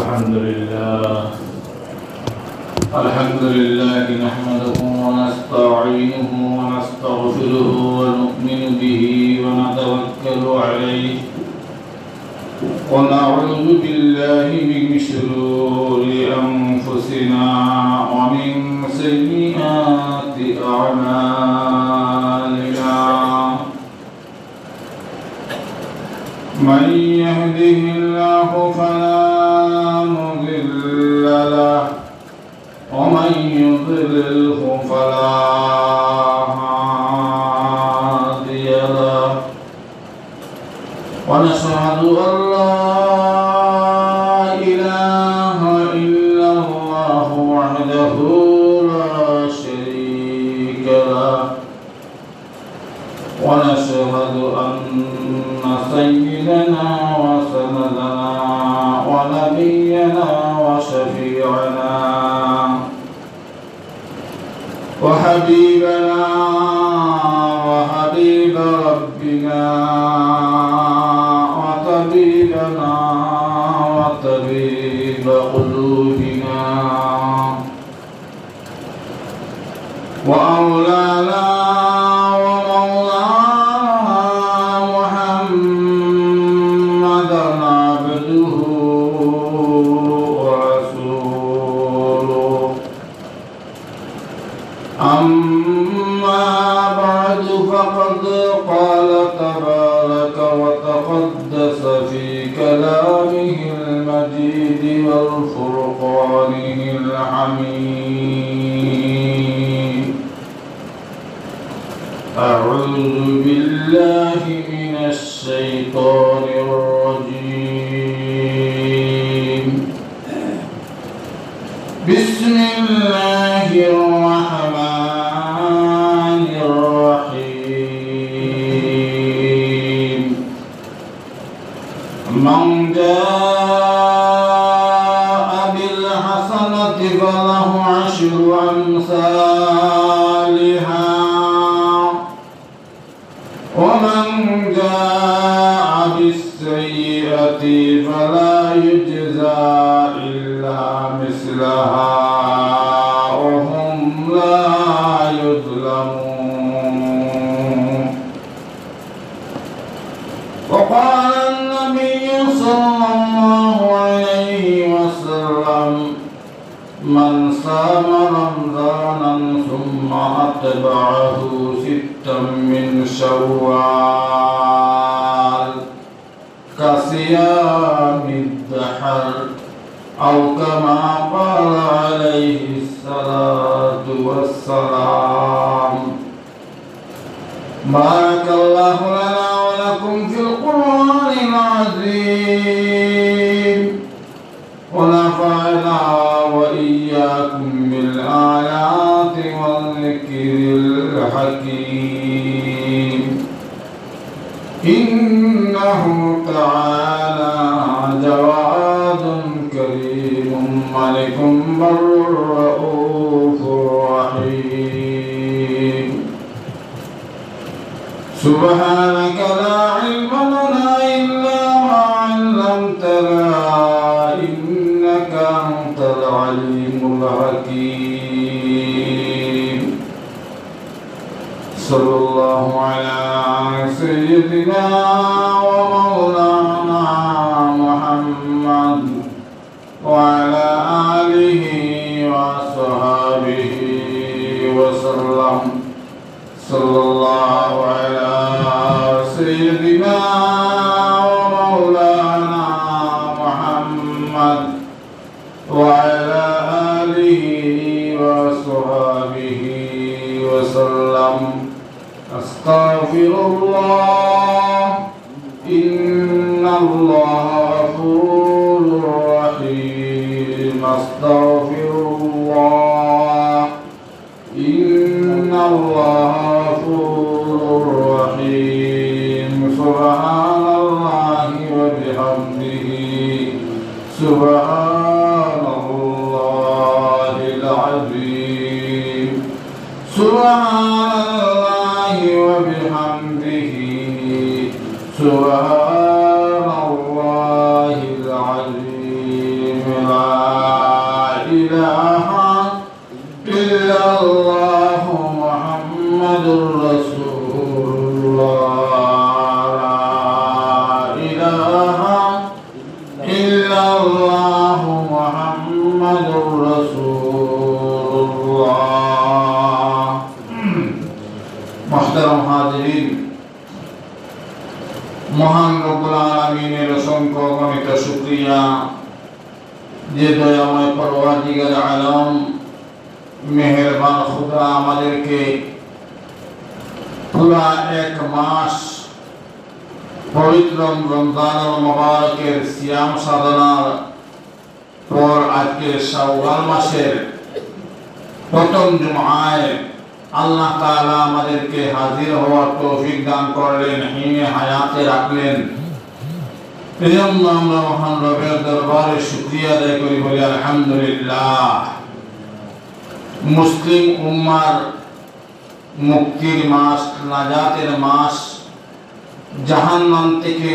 الحمد لله نحمده ونستعينه ونستغفره ونؤمن به ونتوكل عليه ونعوذ بالله من شرور أنفسنا ومن سيئات أعمالنا من يهده الله فلا مضل له ومن يضلله فلا هادي له ونشهد أن لا إله إلا الله وحده لا شريك له ونشهد أن سيدنا وسندنا ونبينا وشفيعنا وحبيبنا وحبيب ربنا وطبيبنا وطبيب قلوبنا وأولانا ومولانا محمدا عبده ورسوله أما بعد فقد قال تبارك وتقدس في كلامه المجيد والفرقانه الحميد أعوذ بالله من الشيطان الرجيم بسم الله الرحمن الرحيم من جاء بالحسنة فله عشر أمثالها ومن جاء بالسيئة فلا يجزى إلا مثلها وهم لا يظلمون وقال النبي صلى الله عليه وسلم من صام رمضانا ثم أتبعه ستا من شوال كصيام الدهر أو كما قال عليه الصلاة والسلام. بارك الله لنا ولكم في القرآن العظيم ونفعنا وإياكم بالآيات والذكر الحكيم إنه تعالى جواد كريم ملك بر رؤوف رحيم. سبحانك لا علم لنا إلا ما علمتنا إنك أنت العليم الحكيم. صلى الله على سيدنا ومولانا محمد وعلى آله وصحبه وسلم. صلى الله على سيدنا ومولانا محمد وعلى آله وصحبه وسلم. أستغفر الله إن الله غفور رحيم. أستغفر الله إن الله غفور رحيم. سبحان الله وبحمده سبحان الله العظيم. سبحان الله وبحمده سبحان الله العظيم. لا إله إلا الله محمد رسول الله لا إله إلا الله محمد رسول الله محترم حاضرين মহান রব্বুল আলামিনের অসংখ্য অগণিত শুকরিয়া যে দয়াময় পরওয়ারদিগার আলম মেহেরবান খুদা আমাদেরকে পুরা এক মাস পবিত্র রমজানুল মুবারকের সিয়াম সাধনার পর আজকে শাওয়াল মাসের প্রথম জুমআয় আল্লাহ তাআলা আমাদেরকে হাজির হওয়ার তৌফিক দান করলেন, হিমে হায়াতে রাখলেন। এজন্য আমরা মহান রবের দরবারে শুকরিয়া আদায় করি, বলি আলহামদুলিল্লাহ। মুসলিম উম্মার মুক্তির মাস, নাজাতের মাস, জাহান্নাম থেকে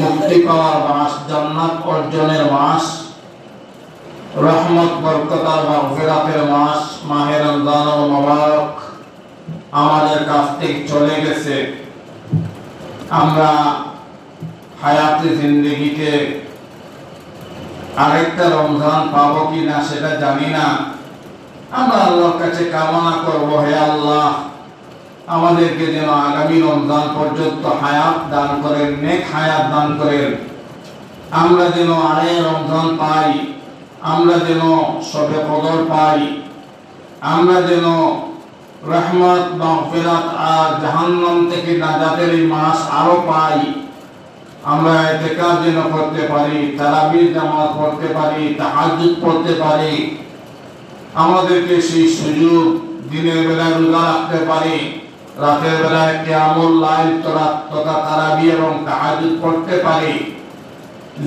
মুক্তি পাওয়ার মাস, জান্নাত অর্জনের মাস, রহমত বরকত আর মাগফিরাতের মাস মাহে রমজানুল মুবারক আমাদের কাছ থেকে চলে গেছে। আমরা হায়াতে জিন্দেগিতে আরেকটা রমজান পাবো কিনা সেটা জানি না। আমরা আল্লাহর কাছে কামনা করব, হে আল্লাহ আমাদেরকে যেন আগামী রমজান পর্যন্ত হায়াত দান করেন, নেক হায়াত দান করেন। আমরা যেন আরে রমজান পাই, আমরা যেন শবে কদর পাই, আমরা যেন রহমত মাগফিরাত আর জাহান্নাম থেকে নাজাতের এই মাস আরো পাই। আমরা ইতিকাফ যেন করতে পারি, তারাবির জামাত পড়তে পারি, তাহাজ্জুদ পড়তে পারি। আমাদেরকে সেই সুযোগ দিনের বেলায় রোজা রাখতে পারি, রাতের বেলায় কিয়ামুল লাইল তথা তারাবি এবং তাহাজ্জুদ পড়তে পারি,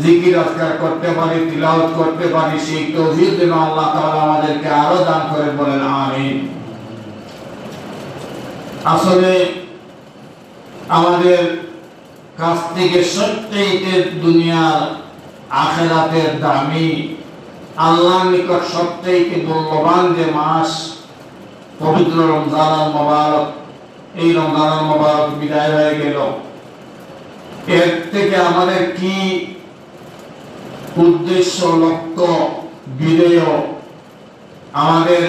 জিকির আজকার করতে পারি, তিলাওয়াত করতে পারি। সেই তৌফিক যেন আল্লাহ তাআলা আমাদেরকে আরো দান করেন, বলেন আমিন। আসলে আমাদের কাছ থেকে সবচেয়ে দুনিয়ার আখিরাতের দামি, আল্লাহর নিকট সবচেয়ে মূল্যবান যে মাস পবিত্র রমজানুল মুবারক, এই রমজানুল মুবারক বিদায় হয়ে গেল। এর থেকে আমাদের কি উদ্দেশ্য, লক্ষ্য, বিধেয়, আমাদের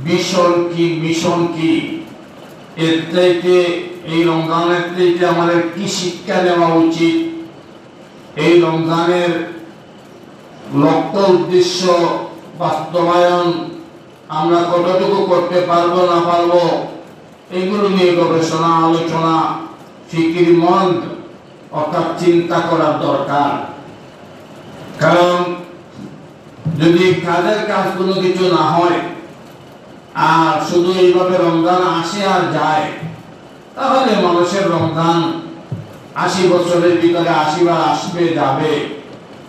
ভিশন কি, মিশন কি? এর থেকে এই রমজানের থেকে আমাদের কি শিক্ষা নেওয়া উচিত? এই রমজানের লক্ষ্য, উদ্দেশ্য বাস্তবায়ন আমরা কতটুকু করতে পারবো না পারবো, এগুলো নিয়ে গবেষণা, আলোচনা, ফিকির মন্দ অর্থাৎ চিন্তা করার দরকার। কারণ যদি কাজের কাজ কোনো কিছু না হয় আর শুধু এইভাবে রমজান আসে আর যায়, তাহলে মানুষের রমজান 80 বছরের ভিতরে 80 বার আসবে যাবে,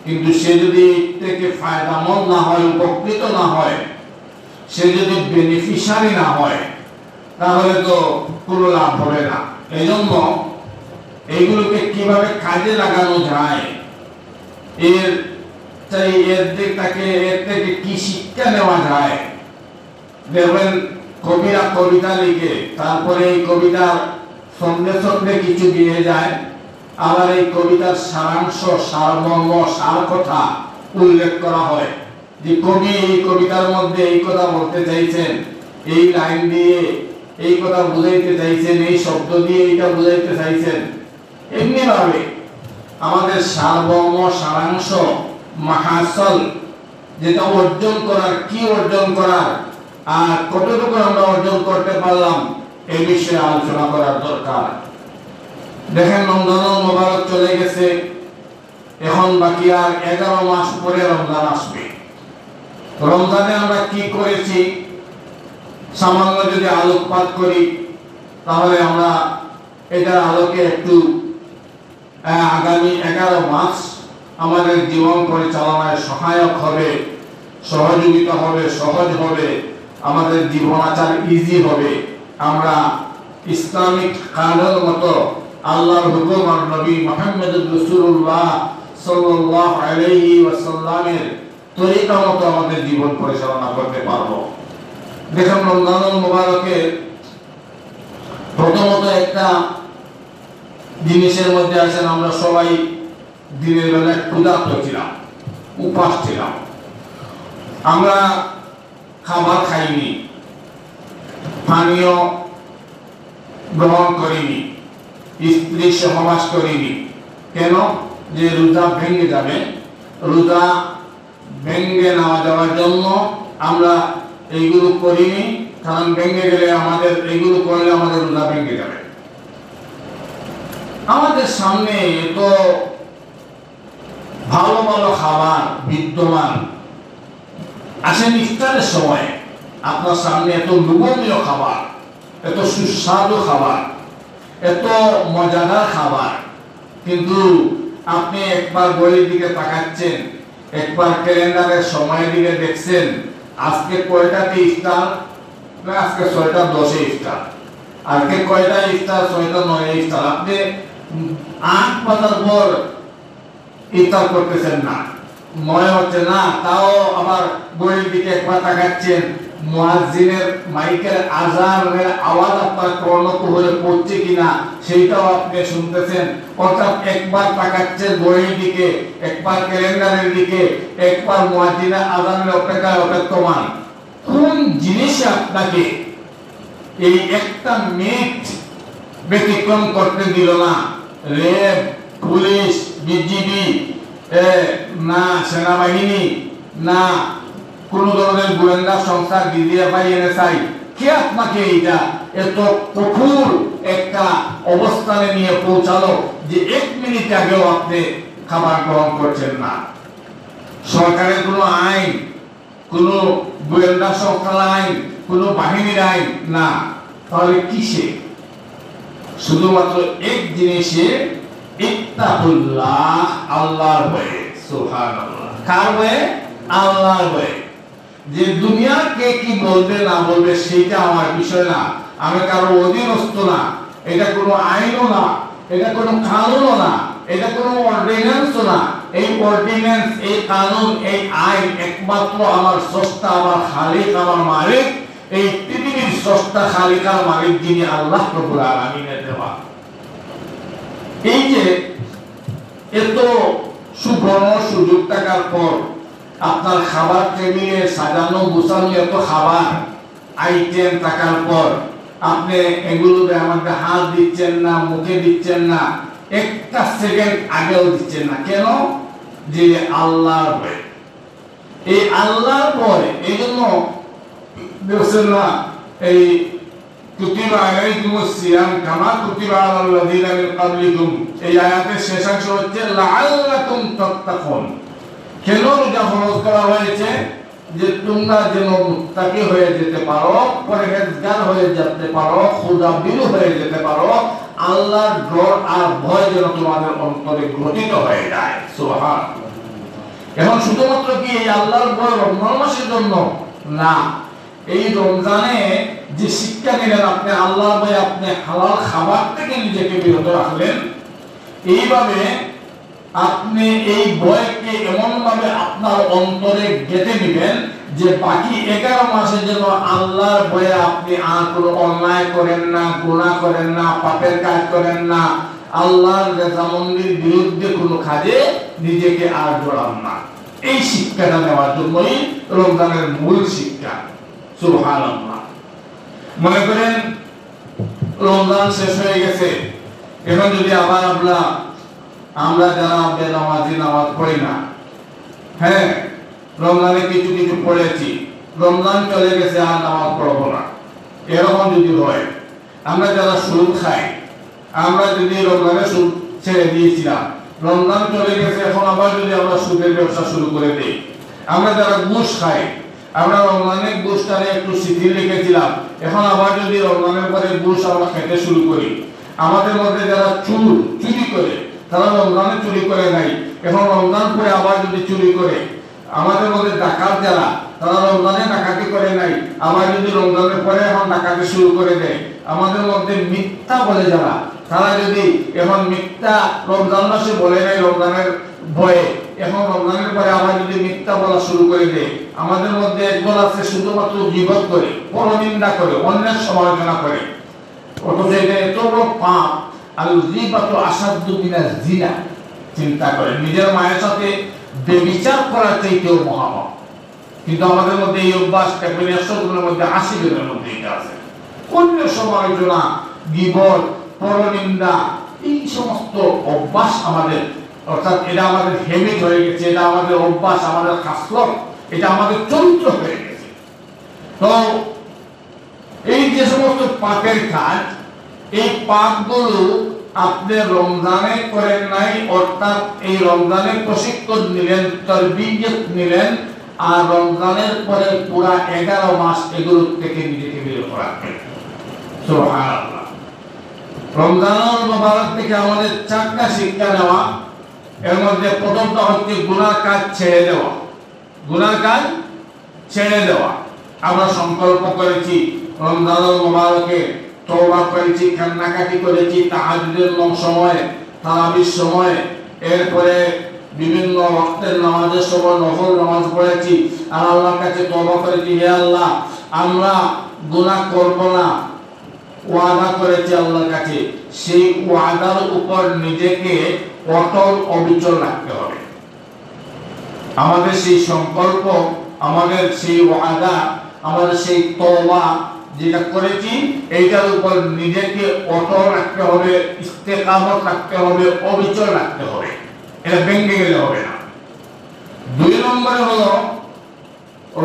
কিন্তু সে যদি থেকে ফায়দামন্দ না হয়, উপকৃত না হয়, সে যদি বেনিফিশিয়ারি না হয়, তাহলে তো কোনো লাভ হবে না। এই জন্য এইগুলোকে কিভাবে কাজে লাগানো যায়, এর থেকে কি শিক্ষা নেওয়া যায়। দেখবেন কবিরা কবিতা লিখে, তারপরে এই কবিতার সঙ্গে সঙ্গে কিছু দিয়ে যায়, আবার এই কবিতার সারাংশ, সারমর্ম, সার কথা উল্লেখ করা হয় যে কবি এই কবিতার মধ্যে এই কথা বলতে চাইছেন, এই লাইন দিয়ে এই কথা বুঝাইতে চাইছেন, এই শব্দ দিয়ে এইটা বুঝাইতে চাইছেন। এমনি ভাবে আমাদের সারমর্ম, সারাংশ, মাহাসল, যেটা অর্জন করার, কি অর্জন করার আর কতটুকু আমরা অর্জন করতে পারলাম, এই বিষয়ে আলোচনা করার দরকার। দেখেন রমজানুল মুবারক চলে গেছে, এখন বাকি আর 11 মাস পরে রমজান আসবে। রমজানে আমরা কি করেছি সামান্য যদি আলোকপাত করি, তাহলে আমরা এটার আলোকে একটু আগামী 11 মাস আমাদের জীবন পরিচালনায় সহায়ক হবে, সহযোগিতা হবে, সহজ হবে, আমাদের জীবনাচার ইজি হবে। আমরা ইসলামিক কানুন মতো আল্লাহর হুকুম আর নবী মুহাম্মদুর রাসূলুল্লাহ সাল্লাল্লাহু আলাইহি ওয়াসাল্লামের তরিকা মতো আমাদের জীবন পরিচালনা করতে পারবো। দেখুন, রমজানুল মুবারকের প্রথমত একটা জিনিসের মধ্যে আছেন, আমরা সবাই দিনের বেলায় ক্ষুধার্ত ছিলাম, উপাস ছিলাম, আমরা খাবার খাইনি, পানীয় গ্রহণ করিনি, স্ত্রী সহবাস করিনি। কেন? যে রোজা ভেঙে যাবে, রোজা ভেঙে নেওয়া যাওয়ার জন্য আমরা এইগুলো করিনি, কারণ ভেঙে গেলে আমাদের এইগুলো করলে আমাদের রোজা ভেঙে যাবে। আমাদের সামনে এত ভালো ভালো খাবার বিদ্যমান, আসেন ইফতারের সময় আপনার সামনে এত লোভনীয় খাবার, এত সুস্বাদু খাবার, এত মজাদার খাবার, কিন্তু আপনি একবার বইয়ের দিকে তাকাচ্ছেন, একবার ক্যালেন্ডারের সময়ের দিকে দেখছেন, আজকে কয়টাতে ইফতার, না আজকে 6টা 10-এ ইফতার, আজকে কয়টা ইফতার, 6টা 9-এ ইফতার। আপনি 8 বাজার পর ইফতার করতেছেন না, মনে হচ্ছে না, তাও আবার বইয়ের দিকে একবার তাকাচ্ছেন, মুয়াজ্জিনের মাইকের আজানের আওয়াজ আপনার কর্ণকুহরে পড়ছে কিনা সেইটাও আপনি শুনতেছেন। অর্থাৎ একবার তাকাচ্ছেন বইয়ের দিকে, একবার ক্যালেন্ডারের দিকে, একবার মুয়াজ্জিনের আজানের অপেক্ষায় অপেক্ষমান। কোন জিনিস আপনাকে এই একটা মিনিট ব্যতিক্রম করতে দিল না? র্যাব, পুলিশ, বিজিবি, না সেনাবাহিনী, না কোন ধরনের গোয়েন্দা সংস্থা, ডিজিএফআই, এনএসআই, কে আপনাকে এটা এত কঠোর একটা অবস্থানে নিয়ে পৌঁছালো যে 1 মিনিট আগেও আপনি খাবার গ্রহণ করছেন না? সরকারের কোনো আইন, কোন গোয়েন্দা সংস্থার আইন, কোন বাহিনীর আইন না, তাহলে কিসে? শুধুমাত্র এক জিনিসে, ইত্তাকুল্লাহ, আল্লাহর ভয়ে। সুবহানাল্লাহ। কার ভয়ে? আল্লাহর ভয়ে। যে দুনিয়া কে কি বলবে না বলবে সেটা আমার বিষয় না, আমি কারো অধীনস্থ না, এটা কোনো আইনও না, এটা কোনো কানুনও না, এটা কোনো অর্ডিন্যান্সও না। এই অর্ডিন্যান্স, এই কানুন, এই আইন একমাত্র আমার স্রষ্টা, আমার খালিক, আমার মালিক, এই পৃথিবীর স্রষ্টা, খালিক আর মালিক যিনি আল্লাহ রব্বুল আলামিনের দেওয়া। এই যে এত সুবর্ণ সুযোগ থাকার পর আপনার খাবার টেবিলে সাজানো গোছানো এত খাবার আইটেম থাকার পর আপনি এগুলোতে আমাকে হাত দিচ্ছেন না, মুখে দিচ্ছেন না, একটা সেকেন্ড আগেও দিচ্ছেন না। কেন? যে আল্লাহর ভয়। এই আল্লাহর ভয়, এই জন্য দেখছেন না, এই কুতিবা আলাইকুমুস সিয়াম কামা কুতিবা আলাল লাযিনা মিন ক্বাবলিকুম, এই আয়াতের শেষাংশ হচ্ছে লাআল্লাকুম তাত্তাকুন। কেন রোজা ফরজ করা হয়েছে? যে তোমরা যেন মুত্তাকি হয়ে যেতে পারো, পরহেজগার হয়ে যেতে পারো, খোদাভীরু হয়ে যেতে পারো, আল্লাহর ডর আর ভয় যেন তোমাদের অন্তরে গ্রথিত হয়ে যায়। সুবহানাল্লাহ। এখন শুধুমাত্র কি এই আল্লাহর ভয় রমজান মাসের জন্য না, এই রমজানে যে শিক্ষা নিলেন আপনি আল্লাহর ভয়ে, আপনি হালাল খাবার থেকে নিজেকে বিরত রাখলেন, এইভাবে আপনি এই ভয়কে এমন ভাবে আপনার অন্তরে গেঁথে নেবেন যে বাকি 11 মাসে যেন আল্লাহর ভয়ে আপনি আর কোনো অন্যায় করেন না, গুনাহ করেন না, পাপের কাজ করেন না, আল্লাহর রেজামন্দির বিরুদ্ধে কোনো কাজে নিজেকে আর জড়ান না। এই শিক্ষাটা নেওয়ার জন্যই রমজানের মূল শিক্ষা। সুবহানাল্লাহ। মনে করেন রমজান শেষ হয়ে গেছে, এখন যদি আবার আমরা যারা বেনামাজি, নামাজ পড়ি না, হ্যাঁ রমজানে কিছু কিছু পড়েছি, রমজান চলে গেছে আর নামাজ পড়বো না, এরকম যদি হয়, আমরা যারা সুদ খাই, আমরা যদি রমজানে সুদ ছেড়ে দিয়েছিলাম, রমজান চলে গেছে, এখন আবার যদি আমরা সুদের ব্যবসা শুরু করে দিই, আমরা যারা ঘুষ খাই, আমরা রমজানে ঘুষটারে একটু শিথিল রেখেছিলাম, এখন আবার যদি রমজানের পরে ঘুষ আমরা খেতে শুরু করি, আমাদের মধ্যে যারা চুরি করে, তারা রমজানে চুরি করে নাই, এখন রমজান পরে আবার যদি চুরি করে, আমাদের মধ্যে ডাকাত যারা, তারা রমজানে ডাকাতি করে নাই, আবার যদি রমজানের পরে এখন ডাকাতি শুরু করে দেয়, আমাদের মধ্যে মিথ্যা বলে যারা, তারা যদি এখন মিথ্যা রমজান মাসে বলে নাই, ভয়ে এখন রমজানের পরে আবার যদি মিথ্যা বলা শুরু করে দেয়, আমাদের মধ্যে একদল আছে শুধুমাত্র গীবত করে, পরনিন্দা করে, অন্যের সমালোচনা করে, অথচ এটা এত বড় পাপ। আল গীবাতু আসাদ্দু মিনাজ জিনা। চিন্তা করে নিজের মায়ের সাথে বেবিচার করার চাইতেও মহাপাপ। কিন্তু আমাদের মধ্যে এই অভ্যাস 100 মধ্যে 80 জনের মধ্যে এটা আছে। অন্যের সমালোচনা, গীবত, পরনিন্দা, এই সমস্ত অভ্যাস আমাদের, অর্থাৎ এটা আমাদের হ্যাবিট হয়ে গেছে, এটা আমাদের অভ্যাস, আমাদের খাসলত, এটা আমাদের চরিত্র হয়ে গেছে। তো এই যে সমস্ত পাপের কাজ, এই পাপগুলো আপনি রমজানে করেন নাই, অর্থাৎ এই রমজানে প্রশিক্ষণ নিলেন, তারবিয়ত নিলেন, আর রমজানের পরে পুরা 11 মাস এগুলো থেকে নিজেকে বিরত রাখবেন। সুবহানাল্লাহ। রমজানুল মুবারক থেকে আমাদের 4টা শিক্ষা নেওয়া। এর মধ্যে প্রথমটা হচ্ছে গুনাহ কাজ ছেড়ে দেওয়া। গুনাহ কাজ ছেড়ে দেওয়া। আমরা সংকল্প করেছি রমজানুল মুবারকে তওবা করেছি, কান্নাকাটি করেছি, তাহাজ্জুদের সময়, তারাবির সময়, এরপরে বিভিন্ন ওয়াক্তের নামাজের সময় নফল নামাজ পড়েছি, আর আল্লাহর কাছে তওবা করেছি, হে আল্লাহ আমরা গুনাহ করব না, ওয়াদা করেছি আল্লাহর কাছে। সেই ওয়াদার উপর নিজেকে অটল অবিচল রাখতে হবে। আমাদের সেই সংকল্প, আমাদের সেই ওয়াদা, আমাদের সেই তওবা যেটা করেছি, এইটার উপর নিজেকে অটল রাখতে হবে, ইস্তেকামত রাখতে হবে, অবিচল রাখতে হবে। এটা ভেঙে গেলে হবে না। 2 নম্বরে হলো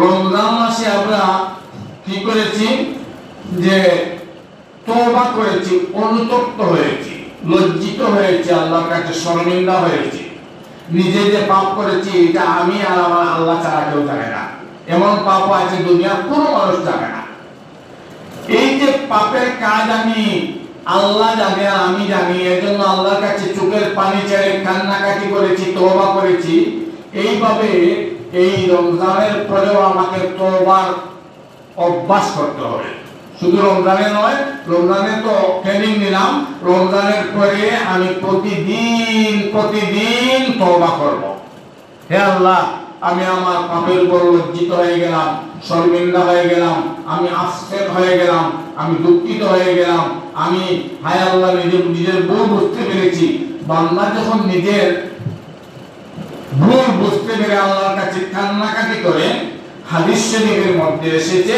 রমজান মাসে আমরা কি করেছি, যে তওবা করেছি, অনুতপ্ত হয়েছি, লজ্জিত হয়েছি, আল্লাহর কাছে শর্মিন্দা হয়েছি। নিজে যে পাপ করেছি এটা আমি আর আমার আল্লাহ ছাড়া কেউ জানে না। এমন পাপ আছে দুনিয়ার কোনো মানুষ জানে না। এই যে পাপের কাজ আমি আল্লাহ জানে আর আমি জানি, এজন্য আল্লাহর কাছে চোখের পানি ছেড়ে কান্নাকাটি করেছি, তওবা করেছি। এইভাবে এই রমজানের পরেও আমাকে তওবার অভ্যাস করতে হবে। শুধু রমজানে নয়, রমজানে তো ট্রেনিং নিলাম, রমজানের পরে আমি প্রতিদিন তওবা করব। হে আল্লাহ, আমি আমার পাপের উপর লজ্জিত হয়ে গেলাম, শর্মিন্দা হয়ে গেলাম, আমি আফসোস হয়ে গেলাম, আমি দুঃখিত হয়ে গেলাম, আমি হায় আল্লাহ নিজের ভুল বুঝতে পেরেছি। বান্দা যখন নিজের ভুল বুঝতে পেরে আল্লাহর কাছে কান্নাকাটি করে, হাদিস শরীফের মধ্যে এসেছে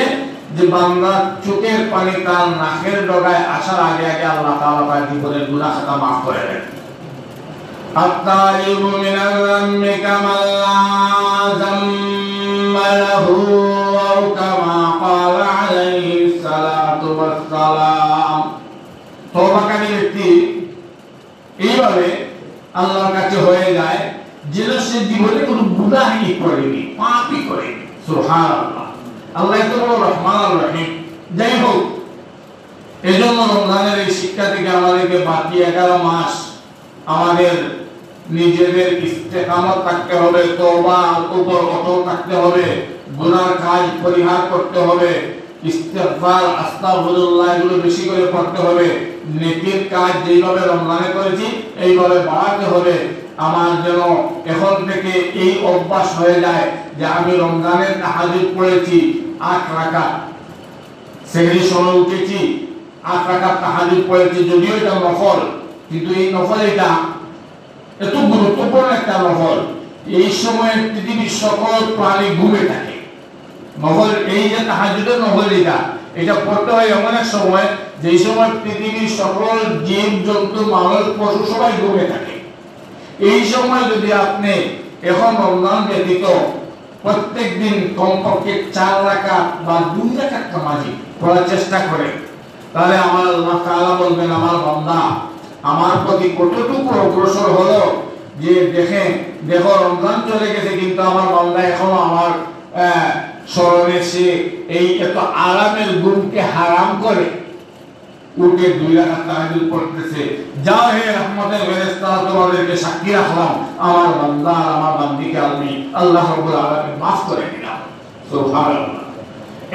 যে বান্দা চোখের পানি তার নাকের ডগায় আসার আগে আগে আল্লাহ তাআলা তার জীবনের গুনাহ খাতা মাফ করে দেন। আত-তাইবু মিনাল যামমি কামান লা যামমা লাহু আও কামা ক্বালা আলাইহিস সালাতু ওয়াস সালাম। তওবাকারী ব্যক্তি এইভাবে আল্লাহর কাছে হয়ে যায় যেন সে জীবনে কোনো গুনাহই করেনি, পাপই করেনি। সুবহানাল্লাহ। আল্লাহ তো বড় রহমান আর রহিম। যাই হোক, এজন্য রমজানের এই শিক্ষা থেকে আমাদেরকে বাকি 11 মাস আমাদের নিজেদের ইস্তেকামত থাকতে হবে, তওবার উপর অটল থাকতে হবে, গুনার কাজ পরিহার করতে হবে, ইস্তিগফার, আস্তাগফিরুল্লাহ এগুলো বেশি করে পড়তে হবে, নেকির কাজ যেইভাবে রমজানে করেছি এইভাবে বাড়াতে হবে। আমার যেন এখন থেকে এই অভ্যাস হয়ে যায় যে আমি রমজানের তাহাজ্জুদ পড়েছি 8 রাকাত, সেহরির সময় উঠেছি 8 রাকাত তাহাজ্জুদ পড়েছি। যদিও এটা নফল, কিন্তু এই নফল এটা এত গুরুত্বপূর্ণ একটা নফল। এই সময় পৃথিবীর সকল প্রাণী ঘুমে থাকে। নফল এই যে তাহাজ্জুদের নফল এটা পড়তে হয় এমন এক সময় যেই সময় পৃথিবীর সকল জীব জন্তু মানুষ পশু সবাই ঘুমে থাকে। এই সময় যদি আপনি এখন রমজান ব্যতীত প্রত্যেকদিন কমপক্ষে 4 রাকাত বা 2 রাকাত নামাজি পড়ার চেষ্টা করেন, তাহলে আমার আল্লাহ তাআলা বলবেন আমার বান্দা আমার প্রতি কতটুকু অগ্রসর হলো, যে দেখো রমজান চলে গেছে কিন্তু আমার বান্দা এখনো আমার স্মরণে সে এই এত আরামের ঘুমকে হারাম করে উঠে 2 রাকাত তাহাজ্জুদ পড়তেছে। যাও হে রহমতের ফেরেশতা, তোমাদেরকে সাক্ষী রাখলাম আমার বান্দা আর আমার বান্দিকে আমি আল্লাহ রাব্বুল আলামিন মাফ করে দিলাম। সুবহানাল্লাহ।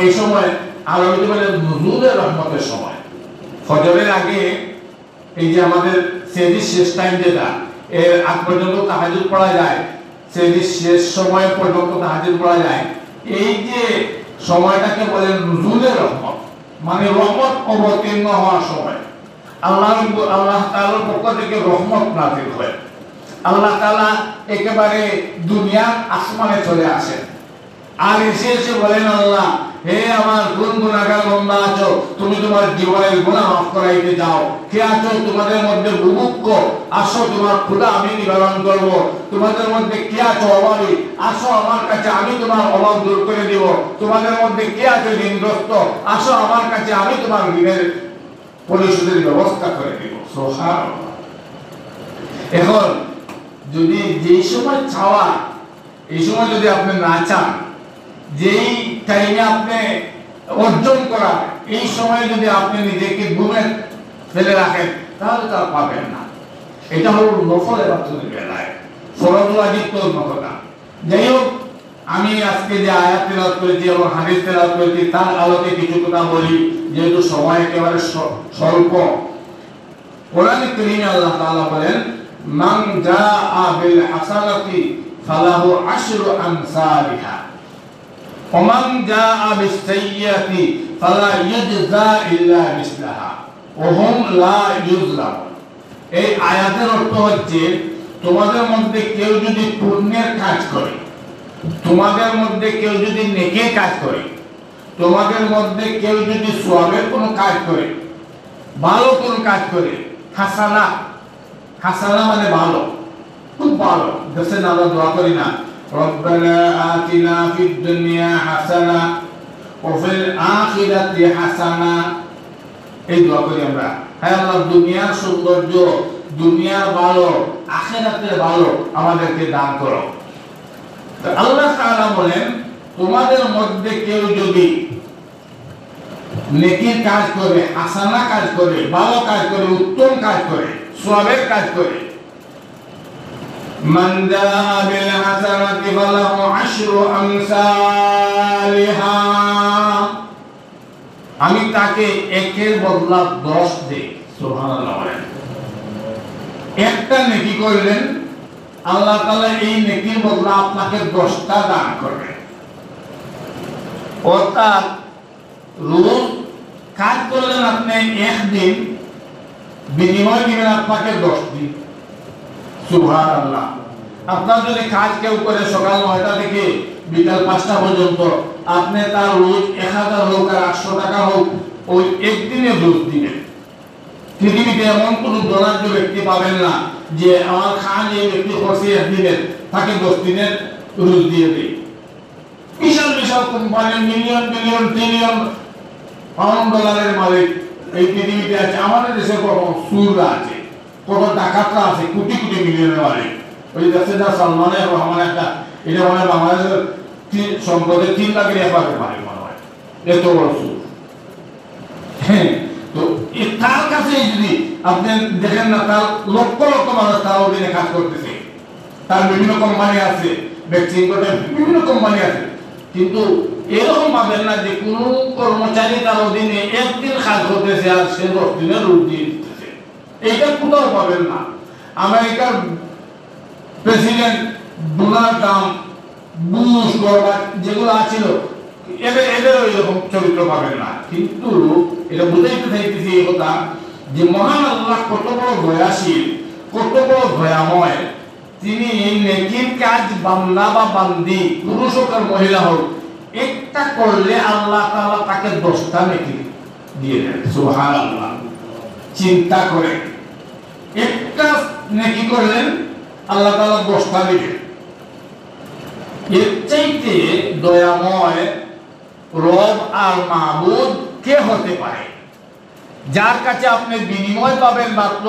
এই সময় আর হইতে পারে নুজুলের রহমতের সময়, ফজরের আগে এই যে আমাদের সেহরির শেষ টাইম যেটা, এর আগ পর্যন্ত তাহাজ্জুদ পড়া যায়, সেটি শেষ সময় পর্যন্ত তাহাজ্জুদ পড়া যায়। এই যে সময়টাকে বলেন নুজুলের রহমত, মানে রহমত অবতীর্ণ হওয়ার সময়। আল্লাহ তাআলার পক্ষ থেকে রহমত নাযিল হয়। আল্লাহ তাআলা একেবারে দুনিয়ার আসমানে চলে আসেন, আর এসে এসে বলেন, আল্লাহ হে আমার গুনাহগার বান্দা আছো, তুমি তোমার জীবনের গুনাহ মাফ করাইতে যাও। কে আছো তোমাদের মধ্যে বুভুক্ষ, আসো তোমার ক্ষুধা আমি নিবারণ করব। তোমাদের মধ্যে কে আছো অভাবী, আসো আমার কাছে, আমি তোমার অভাব দূর করে দিব। তোমাদের মধ্যে কে আছো ঋণগ্রস্ত, আসো আমার কাছে, আমি তোমার ঋণের পরিশোধের ব্যবস্থা করে দিব। সুবহানাল্লাহ। এখন যদি যেই সময় চাওয়া, এই সময় যদি আপনি না চান, যেই টাইমে আপনি অর্জন করা, এই সময়ে যদি আপনি নিজেকে ঘুমে ফেলে রাখেন, তাহলে তা পাবেন না। এটা হলো নফল ইবাদতের বেলায়, ফরজ ওয়াজিব তো অন্য কথা। যাই হোক, আমি আজকে যে আয়াত তেলাওয়াত করেছি এবং হাদিস তেলাওয়াত করেছি তার আলোকে কিছু কথা বলি, যেহেতু সময় একেবারে স্বল্প। কোরআনে কারীমে আল্লাহ তাআলা বলেন, মান জাআ বিল হাসানাতি ফালাহু আশরু আমসালিহা ওয়া মান জাআ বিস সাইয়্যাতি ফালা ইউজজা ইল্লা মিসলাহা ওয়া হুম লা ইউজলামুন। এই আয়াতের অর্থ হচ্ছে, তোমাদের মধ্যে কেউ যদি পুণ্যের কাজ করে, তোমাদের মধ্যে কেউ যদি নেকির কাজ করে, তোমাদের মধ্যে কেউ যদি সওয়াবের কোনো কাজ করে, ভালো কোনো কাজ করে, হাসানা, হাসানা মানে ভালো, খুব ভালো। দেখছেন আমরা দোয়া করি না, রব্বানা আতিনা ফিদ দুনিয়া হাসানা ওয়া ফিল আখিরাতি হাসানা, এই দোয়া করি আমরা। হে আল্লাহ, দুনিয়ার সৌন্দর্য, দুনিয়ার ভালো, আখিরাতের ভালো আমাদেরকে দান করো। তো আল্লাহ তাআলা বলেন, তোমাদের মধ্যে কেউ যদি নেকির কাজ করে, হাসানা কাজ করে, ভালো কাজ করে, উত্তম কাজ করে, সওয়াবের কাজ করে, মান জাআ বিল হাসানাতি ফালাহু আশরু আমসালিহা, আমি তাকে একের বদলা 10 দেই। সুবহানাল্লাহ। একটা নেকি করলেন, আল্লাহ তাআলা এই নেকির বদলা আপনাকে 10টা দান করবেন। অর্থাৎ রোজ কাজ করলেন আপনি 1 দিন, বিনিময় দিবেন আপনাকে 10 দিন। সুবহানাল্লাহ। আপনার যদি কাজ কেউ করে সকাল 9টা থেকে বিকাল 5টা পর্যন্ত, আপনি তার রোজ 1000 হোক আর 800 টাকা হোক, ওই একদিনে রোজ দিবেন। পৃথিবীতে এমন কোন ধনাঢ্য ব্যক্তি পাবেন না যে আমার খান এই ব্যক্তি করছে একদিনের, তাকে 10 দিনের রোজ দিয়ে দেয়। বিশাল বিশাল company, million million trillion pound ডলারের মালিক এই পৃথিবীতে আছে। আমাদের দেশে কত সুররা আছে, কত ডাকাতরা আছে, কোটি কোটি মিলিয়নের মালিক। ওই দেশে যা সালমানের রহমান একটা, এটা মানে বাংলাদেশের সম্পদের 3 লাখের একবারের মালিক মনে হয়, এত বড় সুর। হ্যাঁ, তো তার কাছে যদি আপনি দেখেন না, তার লক্ষ লক্ষ মানুষ তার অধীনে কাজ করতেছে, তার বিভিন্ন কোম্পানি আছে, ভ্যাকসিন করতে বিভিন্ন কোম্পানি আছে, কিন্তু এরকম পাবেন না যে কোন কর্মচারী তার অধীনে একদিন কাজ করতেছে আর সে 10 দিনের রোজ দিয়ে দিতেছে। এইটা কোথাও পাবেন না। আমেরিকার প্রেসিডেন্ট ডোনাল্ড ট্রাম্প, বুশ, গর্বাচ যেগুলো আছিল, এদের এরকম চরিত্র পাবেন না। কিন্তু এটা বুঝাইতে চাইতেছি এই কথা যে মহান আল্লাহ কত বড় দয়াশীল, কত বড় দয়াময়। তিনি নেকির কাজ বান্দা বা বান্দি, পুরুষ হোক আর মহিলা হোক, একটা করলে আল্লাহ তাআলা তাকে 10টা নেকি দিয়ে দেন। সুবহানাল্লাহ। চিন্তা করে, একটা নেকি করলেন আল্লাহ তাআলা 10টা দিবেন। এর চাইতে দয়াময় রব আর মাবুদ কে হতে পারে, যার কাছে আপনি বিনিময় পাবেন মাত্র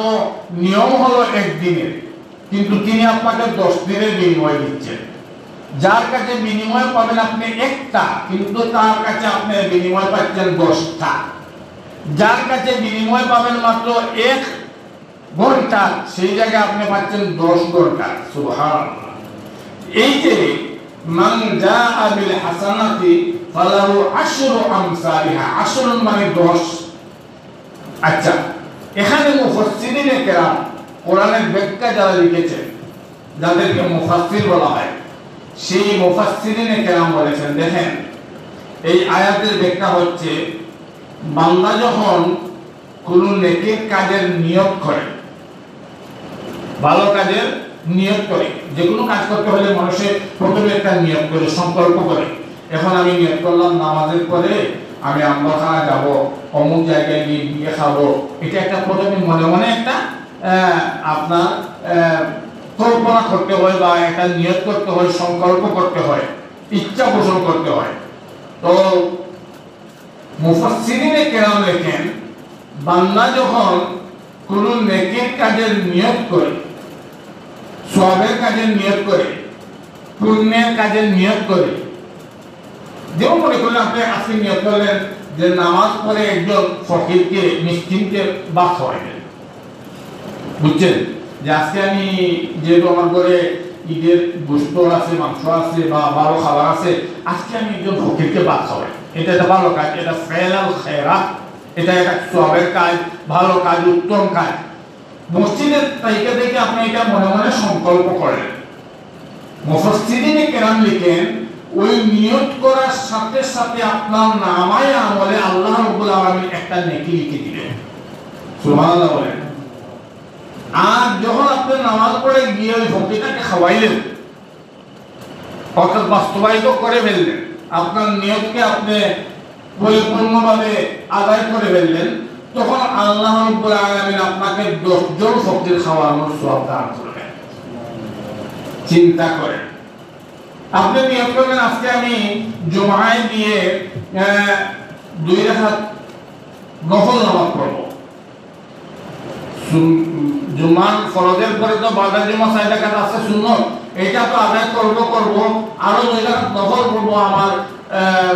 নিয়ম হলো 1 দিনের, কিন্তু তিনি আপনাকে 10 দিনের বিনিময় দিচ্ছেন। যার কাছে বিনিময় পাবেন আপনি একটা, কিন্তু তার কাছে আপনি বিনিময় পাচ্ছেন 10টা। যার কাছে বিনিময় পাবেন মাত্র 1 ঘন্টা, সেই জায়গায় আপনি পাচ্ছেন 10 ঘন্টা। সুবহানাল্লাহ। এই যে মান জাআ বিল হাসানাতি ফালাহু আশরু আমসালিহা, আশরুন মানে 10। আচ্ছা, এখানে মুফাসসিরিনে কেরাম কোরআনের ব্যাখ্যা যারা লিখেছেন, যাদেরকে মুফাসসির বলা হয়, সেই মুফাসসিরিনে কেরাম বলেছেন, দেখেন এই আয়াতের ব্যাখ্যা হচ্ছে, বান্দা যখন কোন নেকির কাজের নিয়ত করে, ভালো কাজের নিয়ত করে, যে কোনো কাজ করতে হলে মানুষের প্রথমে একটা নিয়ত করে, সংকল্প করে। এখন আমি নিয়ত করলাম নামাজের পরে আমি আম্বরখানা যাব, অমুক জায়গায় গিয়ে খাবো, এটা একটা প্রথমে মনে মনে একটা আপনার কল্পনা করতে হয়, বা একটা নিয়ত করতে হয়, সংকল্প করতে হয়, ইচ্ছা পোষণ করতে হয়। তো মুফাসসিরিনে কেরাম লেখেন, বান্দা যখন কোন নেকির কাজের নিয়ত করে, সওয়াবের কাজের নিয়ত করে, পুণ্যের কাজের নিয়ত করে, যেমন মনে করলেন আপনি আজকে নিয়ত করলেন যে নামাজ পড়ে একজন ফকিরকে, মিসকিনকে ভাত খাওয়াইবেন, বুঝছেন, যে আজকে আমি যেহেতু আমার ঘরে ঈদের গোশত আছে, মাংস আছে, বা ভালো খাবার আছে, আজকে আমি একজন ফকিরকে ভাত খাওয়াই। এটা একটা ভালো কাজ, এটা ফেলাল খেরাত, এটা একটা সওয়াবের কাজ, ভালো কাজ, উত্তম কাজ। মসজিদের তালিকা থেকে আপনি এটা মনে মনে সংকল্প করেন। মুফাসসিরিনে কেরাম লিখেন, ওই নিয়ত করার সাথে সাথে আপনার নামায়ে আমলে আল্লাহ রাব্বুল আলামিন একটা নেকি লিখে দিবেন। সুবহানাল্লাহ বলেন। আর যখন আপনি নামাজ পড়ে গিয়ে ওই ফকিরটাকে খাওয়াইলেন, অর্থাৎ বাস্তবায়িত করে ফেললেন, আপনার নিয়তকে আপনি পরিপূর্ণভাবে আদায় করে ফেললেন, তখন আল্লাহ রাব্বুল আলামিন আপনাকে 10 জন ফকির খাওয়ানোর সওয়াব দান করবেন। চিন্তা করেন, আপনি নিয়ত করবেন আজকে আমি জুমায় গিয়ে 2 রাকাত নফল নামাজ পড়ব। জুমার ফরজের পরে তো বাদা জুমা 4 রাকাত আছে সুন্নত, এটা তো আদায় করব, আরো 2 রাকাত নফল পড়ব। আমার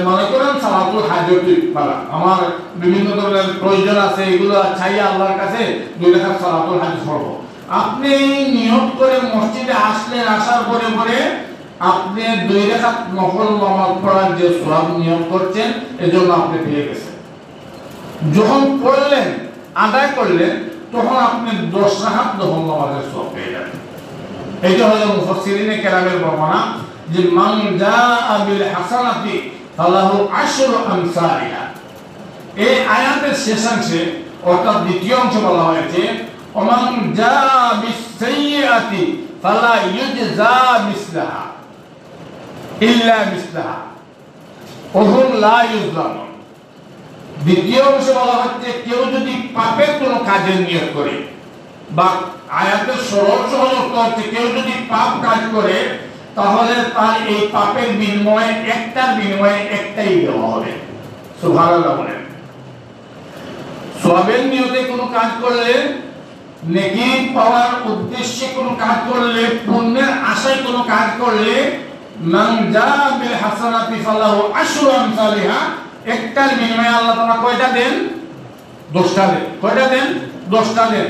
মনে করেন সালাতুল হাজতি পালা, আমার বিভিন্ন ধরনের প্রয়োজন আছে, এগুলো চাইয়া আল্লাহর কাছে 2 রাকাত সালাতুল হাজত পড়ব। আপনি নিয়ত করে মসজিদে আসলেন, আসার পরে আপনি 2 রাকাত নফল নামাজ পড়ার যে সওয়াব নিয়ত করছেন, এজন্য আপনি পেয়ে গেছেন। যখন পড়লেন, আদায় করলেন, তখন আপনি 10 রাকাত নফল নামাজের সওয়াব পেয়ে যাবেন। এটা হলো মুফাসসিরিনে কেরামের বর্ণনা, যে মান জাআ বিল হাসানাতি ফালাহু আশরু আমসালিহা। এই আয়াতের শেষাংশে, অর্থাৎ দ্বিতীয় অংশে বলা হয়েছে, ওমান জাআ বিস সাইয়্যাতি ফালা ইউজজা মিসলাহা ইল্লা মিসলাহা ওয়া হুম লা ইউজলামুন। দ্বিতীয় অংশে বলা হচ্ছে, কেউ যদি পাপের কোনো কাজের নিয়ত করে, বা আয়াতের সরল সহজ অর্থ হচ্ছে, কেউ যদি পাপ কাজ করে, তাহলে তার এই পাপের বিনিময়ে একটাই দেওয়া হবে। সুবহানাল্লাহ বলেন। সওয়াবের নিয়তে কোনো কাজ করলে, নেকি পাওয়ার উদ্দেশ্যে কোনো কাজ করলে, পুণ্যের আশায় কোনো কাজ করলে, মান জাআ বিল হাসানাতি ফালাহু আশরু আমসালিহা, একটার বিনিময়ে আল্লাহ তাআলা কয়টা দেন? 10টা দেন। কয়টা দেন? 10টা দেন।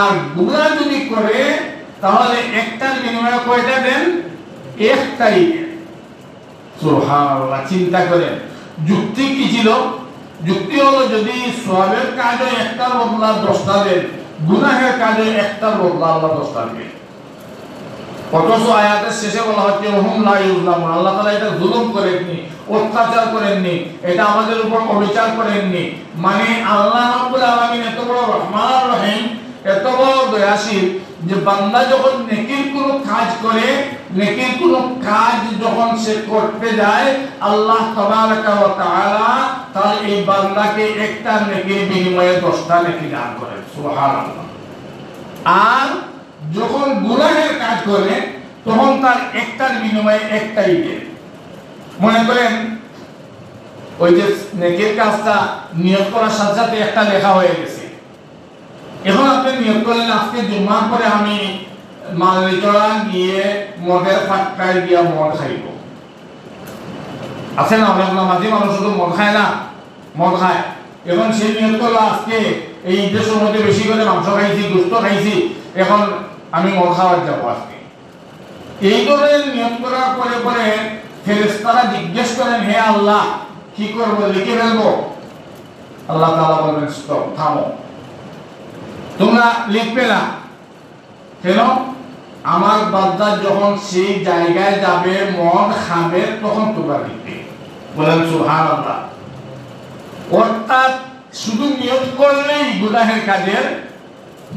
আর গুনাহ যদি করে, তাহলে একটার বিনিময়ে কয়টা দেন? একটাই দেন। সুবহানাল্লাহ। চিন্তা করেন, যুক্তি কি ছিল? যুক্তি হলো, যদি সওয়াবের কাজে একটার বদলা 10টা দেন, গুনাহের কাজে একটার বদলা আল্লাহ 10টা দেন। অথচ আয়াতের শেষে বলা হচ্ছে ওহুম লা ইউজলামুন, আল্লাহ তাআলা এটা জুলুম করেননি, অত্যাচার করেননি, এটা আমাদের উপর অবিচার করেননি। মানে আল্লাহ রাব্বুল আলামিন এত বড় রহমান আর রহিম, এত বড় দয়াশীল, যে বান্দা যখন নেকির কোনো কাজ করে, নেকির কোনো কাজ যখন সে করতে যায়, আল্লাহ তাবারাকা ওয়া তাআলা তার এই বান্দাকে একটা নেকির বিনিময়ে 10টা নেকি দান করেন। সুবহানাল্লাহ। আর যখন গুনাহের কাজ করে, তখন তার একটার বিনিময়ে একটাই দেন। মনে করেন ওই যে নেকির কাজটা নিয়ত করার সাথে সাথে একটা লেখা হয়ে গেছে। এখন আপনি নিয়ত করলেন আজকে জুমার পরে আমি মালিচড়া গিয়ে মদের ফাটকায় গিয়া মদ খাইব। আছে না অনেক নামাজি মানুষ শুধু মদ খায় না, মদ খায়। এখন সে নিয়ত করলো আজকে এই ঈদের মধ্যে বেশি করে মাংস খাইছি, গোশত খাইছি, এখন আমি মদ খাওয়ার যাবো আজকে। এই ধরনের নিয়ত করার পরে ফেরেশতারা জিজ্ঞেস করেন, হে আল্লাহ কি করবো, লিখে ফেলবো? আল্লাহ তাআলা বলেন, স্টপ, থামো, তোমরা লিখবে না, কেন? আমার বান্দা যখন সেই জায়গায় যাবে মদ খাবে তখন তোমরা লিখবে। বলেন সুবহানাল্লাহ। অর্থাৎ শুধু নিয়ত করলেই গুনাহের কাজের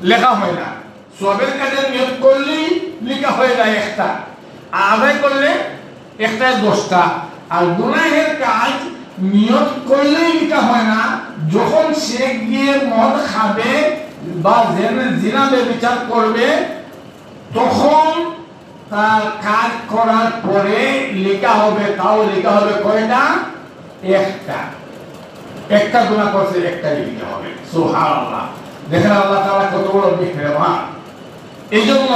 লেখা হয় না, সবের কাজের নিয়ত করলেই লেখা হয়ে যায় একটা, আদায় করলে একটা 10টা। আর গুনাহের কাজ নিয়ত করলেই লেখা হয় না, যখন সে গিয়ে মদ খাবে বা জিনা ব্যভিচার করবে তখন তার কাজ করার পরে লেখা হবে, তাও লেখা হবে কয়টা? একটা গুনাহ করছে একটা লেখা হবে। সুবহানাল্লাহ। দেখেন আল্লাহ তাআলা কত বড় মেহেরবান। এইজন্য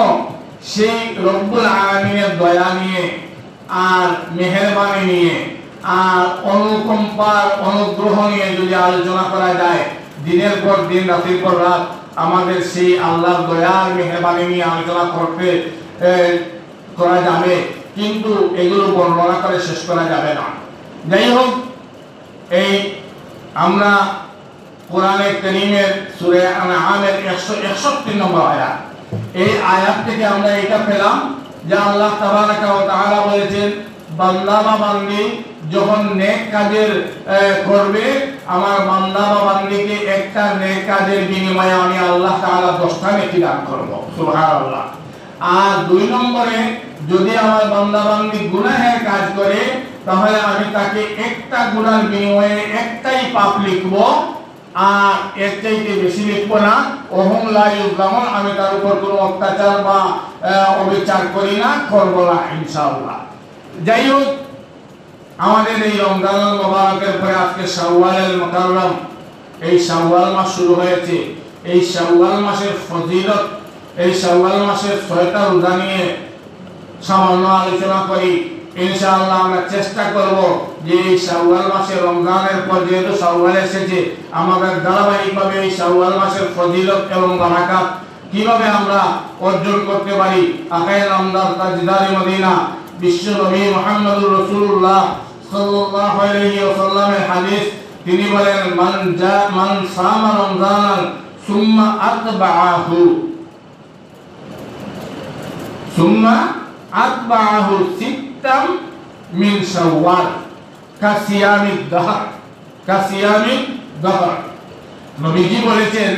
সেই রব্বুল আলামিনের দয়া নিয়ে আর মেহেরবানি নিয়ে আর অনুকম্পার অনুগ্রহ নিয়ে যদি আলোচনা করা যায়, দিনের পর দিন রাতের পর রাত আমাদের সেই আল্লাহর দয়ার মেহেরবানি নিয়ে আলোচনা করা যাবে, কিন্তু এগুলো বর্ণনা করে শেষ করা যাবে না। যাই হোক, এই আমরা কোরআনে কারীমের সূরা আনআমের 161 নম্বর আয়াত, এই আয়াত থেকে আমরা এটা পেলাম যে আল্লাহ তাবারাকা ওয়া তাআলা বলেছেন, বান্দা বা বান্দী যখন নেক কাজের করবে, আমার বান্দা বা বান্দীকে একটা নেক কাজের বিনিময়ে আমি আল্লাহ তাআলা 10টা নেকি দান করব। সুবহানাল্লাহ। আর 2 নম্বরে যদি আমার বান্দা বান্দী গুনাহের কাজ করে, তাহলে আমি তাকে একটা গুনার বিনিময়ে একটাই পাপ লিখব, আর এর চাইতে বেশি লিখব না। ওহুম লা ইউযলামুন, আমি তার উপর কোনো অত্যাচার বা অবিচার করি না, করব না ইনশাআল্লাহ। যাই হোক, আমাদের এই রমজানুল মুবারকের পরে আজকে শাওয়ালুল মুকাররম, এই শাওয়াল মাস শুরু হয়েছে। এই শাওয়াল মাসের ফজিলত, এই শাওয়াল মাসের 6টা রোজা নিয়ে সামান্য আলোচনা করি ইনশাআল্লাহ। আমরা চেষ্টা করব যে এই শাওয়াল মাসে রমজানের পর যেহেতু শাওয়াল এসেছে, আমাদের ধারাবাহিকভাবে এই শাওয়াল মাসের ফজিলত এবং বারাকাত কিভাবে আমরা অর্জন করতে পারি। আকায়ে নামদার তাজদারে মদিনা বিশ্ব নবী মুহাম্মদুর রাসূলুল্লাহ সাল্লাল্লাহু আলাইহি ওয়াসাল্লামের হাদিস, তিনি বলেন, মান সামা রমজানান সুম্মা আতবাআহু সিত্তাম মিন শাওয়াল কাসিয়ামিদ দাহর। নবীজি বলেছেন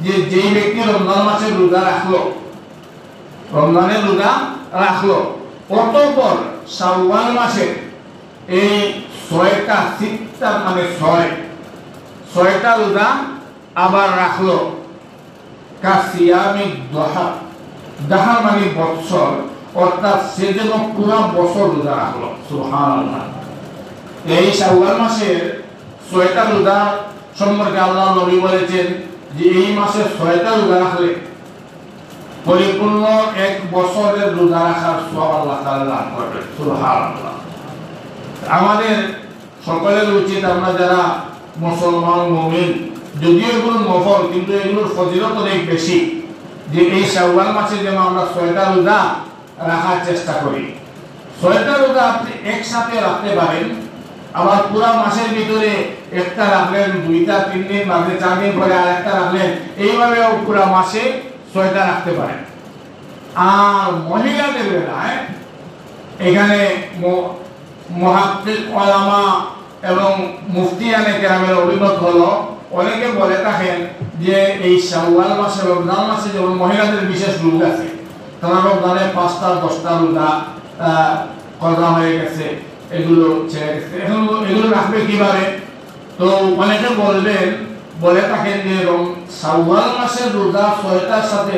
যে যেই ব্যক্তি রমজান মাসে রোজা রাখলো, রমজানের রোজা রাখলো, অতঃপর শাওয়াল মাসে এই 6টা সিত্তা মানে 6টা রোজা আবার রাখলো, কাসিয়ামিদ দাহর মানে বৎসর, অর্থাৎ সে যেন পুরো বছর রোজা রাখলো। সুবহানাল্লাহ। এই শাওয়াল মাসের 6টা রোজা সম্পর্কে আল্লাহ নবী বলেছেন যে এই মাসে 6টা রোজা রাখলে পরিপূর্ণ 1 বছরের রোজা রাখার সওয়াব আল্লাহ তাআলা দান করবেন। সুবহানাল্লাহ। আমাদের সকলের উচিত, আমরা যারা মুসলমান মুমিন, যদিও এগুলো নফল কিন্তু এগুলোর ফজিলত অনেক বেশি, যে এই শাওয়াল মাসে যেন আমরা 6টা রোজা রাখার চেষ্টা করি। 6টা রোজা আপনি একসাথে রাখতে পারেন, আবার পুরো মাসের ভিতরে একটা রাখলেন, 2টা 3 দিন বাদে 4 দিন পরে আরেকটা রাখলেন, এইভাবেও পুরো মাসে 6টা রাখতে পারেন। আর মহিলাদের বেলায় এখানে মুহাক্কিক উলামা এবং মুফতিয়ানে কেরামের অভিমত হলো, অনেকে বলে থাকেন যে এই শাওয়াল মাসে রমজান মাসে যেমন মহিলাদের বিশেষ রোগ আছে, তারা রমজানে 5টা 10টা রোজা কজা হয়ে গেছে, এগুলো ছেড়ে গেছে, এখন এগুলো রাখবে কিভাবে? তো অনেকে বলে থাকেন যে শাওয়াল মাসের রোজা 6টার সাথে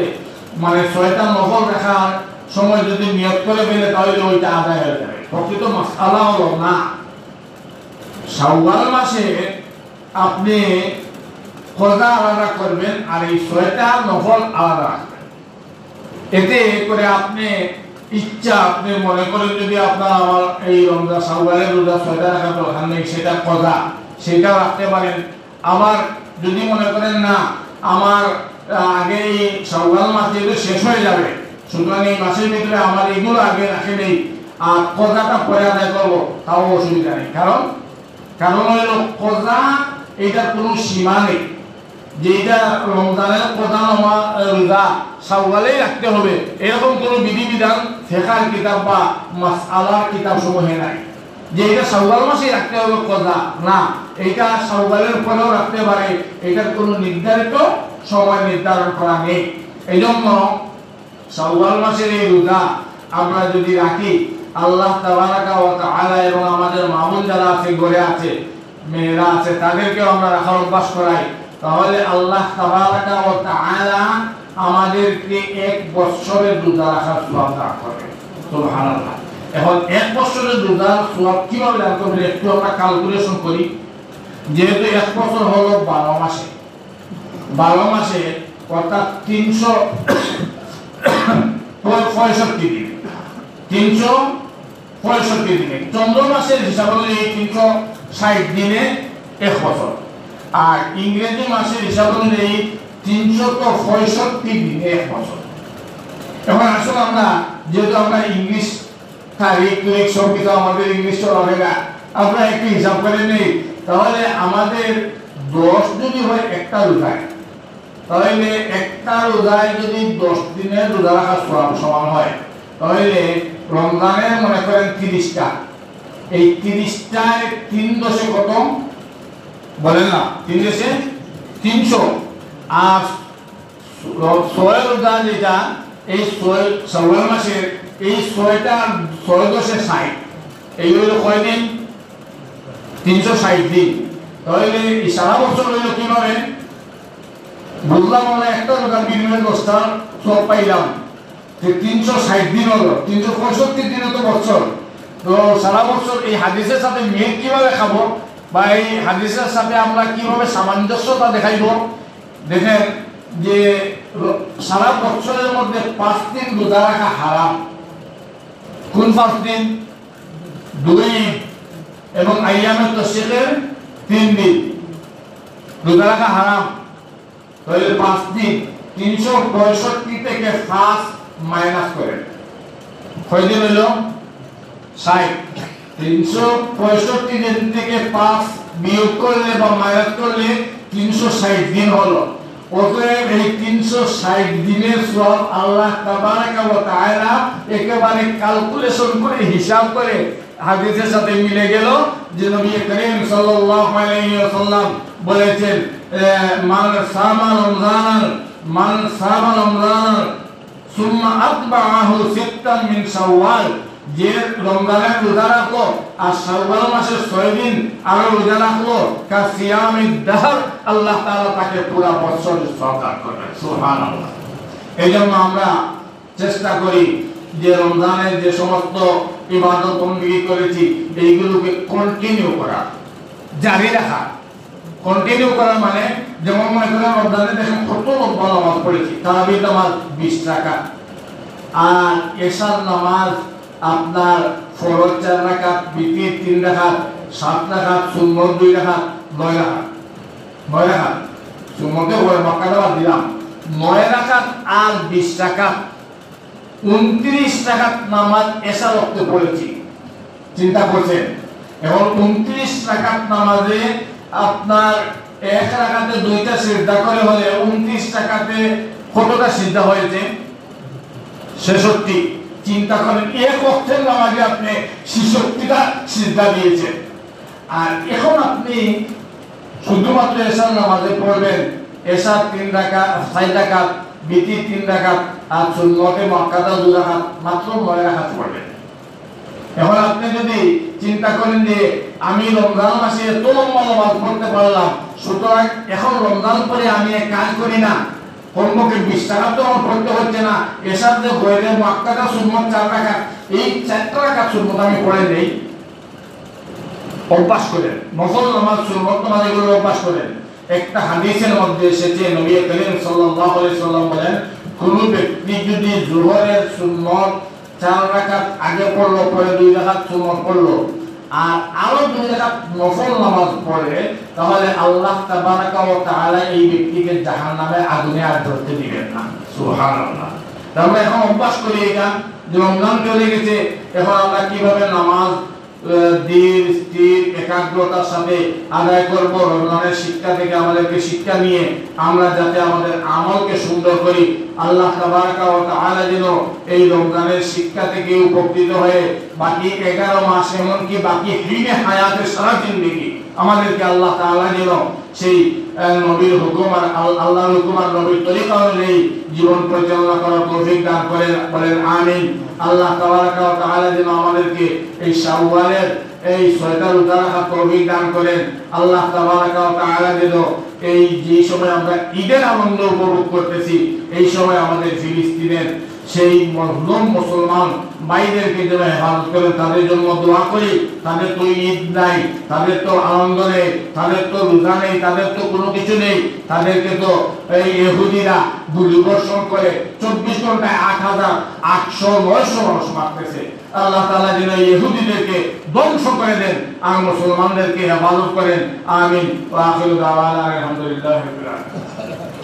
মানে 6টা নফল রাখার সময় যদি নিয়ত করে ফেলে তাহলে ওইটা আদায় হয়ে যাবে। প্রকৃত মাসআলা হলো না, শাওয়াল মাসে আপনি কজা আলাদা করবেন আর এই 6টা নফল আলাদা রাখবেন। এতে করে আপনি ইচ্ছা, আপনি মনে করেন যদি আপনার আমার এই রমজান শাওয়ালের রোজা 6টা রাখার দরকার নেই, সেটা কজা, সেটা রাখতে পারেন। আবার যদি মনে করেন না আমার আগে এই শাওয়াল মাস যেহেতু শেষ হয়ে যাবে, সুতরাং এই মাসের ভিতরে আমার এগুলো আগে রাখে নেই আর কজাটা পরে আদায় করবো, তাও অসুবিধা নেই। কারণ হলো কজা এটার কোনো সীমা নেই, যেটা রমজানের প্রধান রোজা শাওয়ালেই রাখতে হবে এরকম কোনো বিধিবিধান ফিকহের কিতাব বা মাসআলার কিতাব সমূহে নাই যে এটা শাওয়াল মাসেই রাখতে হবে কজা না, এটা শাওয়ালের পরেও রাখতে পারে, এটার কোনো নির্ধারিত সময় নির্ধারণ করা নেই। এই জন্য শাওয়াল মাসের এই রোজা আমরা যদি রাখি আল্লাহ তাবারাকা ওয়া তাআলা এবং আমাদের মামুন যারা আছে ঘরে আছে মেয়েরা আছে তাদেরকেও আমরা রাখার অভ্যাস করাই, তাহলে আল্লাহ তাবারাকা ওয়া তাআলা আমাদেরকে এক বছরের রোজা রাখার সওয়াব দান করবেন। সুবহানাল্লাহ। এখন এক বছরের রোজার সওয়াব কিভাবে দান করবেন একটু আমরা ক্যালকুলেশন করি। যেহেতু এক বছর হলো 12 মাসে, 12 মাসে অর্থাৎ 365 দিন, 365 দিনে চন্দ্র মাসের হিসাব অনুযায়ী 360 দিনে এক বছর, আর ইংরেজি মাসের হিসাব অনুযায়ী 365 দিনে এক বছর। এখন আসলে আমরা যেহেতু আমরা ইংলিশ তারিখ সব কিছু আমাদের ইংলিশ চলে না, আমরা একটু হিসাব করে নেই, তাহলে আমাদের 10 যদি হয় একটা রোজায়, তাহলে একটা রোজায় যদি 10 দিনের রোজা রাখার সমান হয়, তাহলে রমজানের মনে করেন 30টা, এই 30টায় 3 দশে কত বলেন না, 3 দশে 300, আর 6 রোজা যেটা এই 6 শাওয়াল মাসের এই 6টা 6 দশে 60, এই হলো কয় দিন 360 দিন। তাহলে এই সারা বছর হইলো কিভাবে বুঝলাম, আমরা একটা রোজার বিনিময়ে 10টা সব পাইলাম, 360 দিন হলো, 365 দিন তো বছর। তো সারা বছর এই হাদিসের সাথে মেল কিভাবে খাবো বা এই হাদিসের সাথে আমরা কিভাবে সামঞ্জস্যতা দেখাইব, দেখেন যে সারা বছরের মধ্যে 5 দিন রোজা রাখা হারাম। কোন 5 দিন? 2 ঈদ এবং আইয়ামে তাশরিকের 3 দিন রোজা রাখা হারাম। তাহলে 5 দিন 365 থেকে 5 মাইনাস করেন, কয় দিন হলো 60। 365 দিন থেকে 5 বিয়োগ করলে বা মাইনাস করলে 360 দিন হলো। অতএব এই 360 দিনের সওয়াব আল্লাহ তাবারাকা ওয়া তাআলা একেবারে ক্যালকুলেশন করে হিসাব করে হাদিসের সাথে মিলে গেল যে নবী করিম সাল্লাল্লাহু আলাইহি ওয়াসাল্লাম বলেছেন মান সামা রমজান সুম্মা আতবাআহু সিত্তান মিন শাওয়াল, যে রমজানের রোজা রাখলো আর শাওয়াল মাসের 6 দিন আর রোজা রাখলো কা সিয়ামিদ দাহর, আল্লাহ তাআলা তাকে পুরো বছরের সওয়াব দান করবেন। সুবহানাল্লাহ। এইজন্য আমরা চেষ্টা করি যে রমজানের যে সমস্ত ইবাদত বندگی করেছি এইগুলোকে কন্টিনিউ করা, জারি রাখা। কন্টিনিউ করা মানে যেমন মনে করেন রমজানে দেখেন কত লম্বা নামাজ পড়েছি, তারাবির নামাজ 20 রাকাত, আর এশার নামাজ আপনার ফরজ 4 রাকাত, বিতির 3 রাকাত, 7 রাকাত, সুন্নত 2 রাকাত, 9 রাকাত, 9 রাকাত সুন্নতে ওই মক্কাটা বাদ দিলাম, 9 রাকাত আর 20 রাকাত, 29 রাকাত নামাজ এশার ওয়াক্তে পড়েছি। চিন্তা করছেন, এখন 29 রাকাত নামাজে আপনার এক রাকাতে 2টা সিজদা করে হলে 29 রাকাতে কতটা সিজদা হয়েছে? 66। চিন্তা করেন এক ওয়াক্তের নামাজে আপনি 66টা সিজদা দিয়েছেন, আর এখন আপনি শুধুমাত্র এশার নামাজে পড়বেন এশার 3 রাকাত, 4 রাকাত, বিতির 3 রাকাত আর সুন্নতে মুআক্কাদা 2 রাকাত, মাত্র 9 রাকাত পড়বেন। এখন আপনি যদি চিন্তা করেন যে আমি রমজান মাসে এত লম্বা নামাজ পড়তে পারলাম, সুতরাং এখন রমজান পরে আমি এক কাজ করি না, কমপক্ষে 20 রাকাত তো আমার পড়তে হচ্ছে না, এশার যে গয়রে মুআক্কাদা সুন্নত 4 রাকাত, এই 4 রাকাত সুন্নত আমি পড়ে নেই। অভ্যাস করেন, নফল নামাজ সুন্নত নামাজ এগুলো অভ্যাস করেন। একটা হাদিসের মধ্যে এসেছে নবী করিম সাল্লাল্লাহু আলাইহি ওয়াসাল্লাম বলেন, কোন ব্যক্তি যদি যোহরের সুন্নত 4 রাকাত আগে পড়লো, পরে 2 রাকাত সুন্নত পড়লো আর আরো 2 রাকাত নফল নামাজ পড়ে, তাহলে আল্লাহ তাবারাকা ওয়া তাআলা এই ব্যক্তিকে জাহান্নামে আগুনে আর ধরতে দিবেন না। সুবহানাল্লাহ। আমরা এখন অভ্যাস করি এটা যে রমজান চলে গেছে, এখন আমরা কিভাবে নামাজ ধীর স্থির একাগ্রতার সাথে আদায় করব। রমজানের শিক্ষা থেকে আমাদেরকে শিক্ষা নিয়ে আমরা যাতে আমাদের আমলকে সুন্দর করি। আল্লাহ তাবারাকা ওয়া তাআলা যেন এই রমজানের শিক্ষা থেকে উপকৃত হয়ে বাকি 11 মাস এমনকি বাকি হিনে হায়াতের সারা জিন্দেগি আমাদেরকে আল্লাহ তাআলা যেন সেই নবীর হুকুম আর আল্লাহর হুকুম আর নবীর তরিকা অনুযায়ী জীবন পরিচালনা করার তৌফিক দান করেন, বলেন আমিন। আল্লাহ তাবারাকা ওয়া তাআলা যেন আমাদেরকে এই শাওয়ালের এই 6টা রোজা রাখার তৌফিক দান করেন। আল্লাহ তাবারাকা ওয়া তাআলা যেন এই যে সময় আমরা ঈদের আনন্দ উপভোগ করতেছি এই সময় আমাদের ফিলিস্তিনের সেই মজলুম মুসলমান ভাইদেরকে যেন হেফাজত করেন। তাদের জন্য দোয়া করি। তাদের তো ঈদ নাই, তাদের তো আনন্দ নেই, তাদের তো রোজা নেই, তাদের তো কোনো কিছু নেই। তাদেরকে তো এই ইহুদিরা গুলিবর্ষণ করে 24 ঘন্টায় 8,800-900 মানুষ মারতেছে। আল্লাহ তাআলা যেন ইহুদিদেরকে ধ্বংস করে দেন আর মুসলমানদেরকে হেফাজত করেন। আমিন। ওয়া আখিরু দাওয়ানা আলহামদুলিল্লাহি রাব্বিল আলামিন।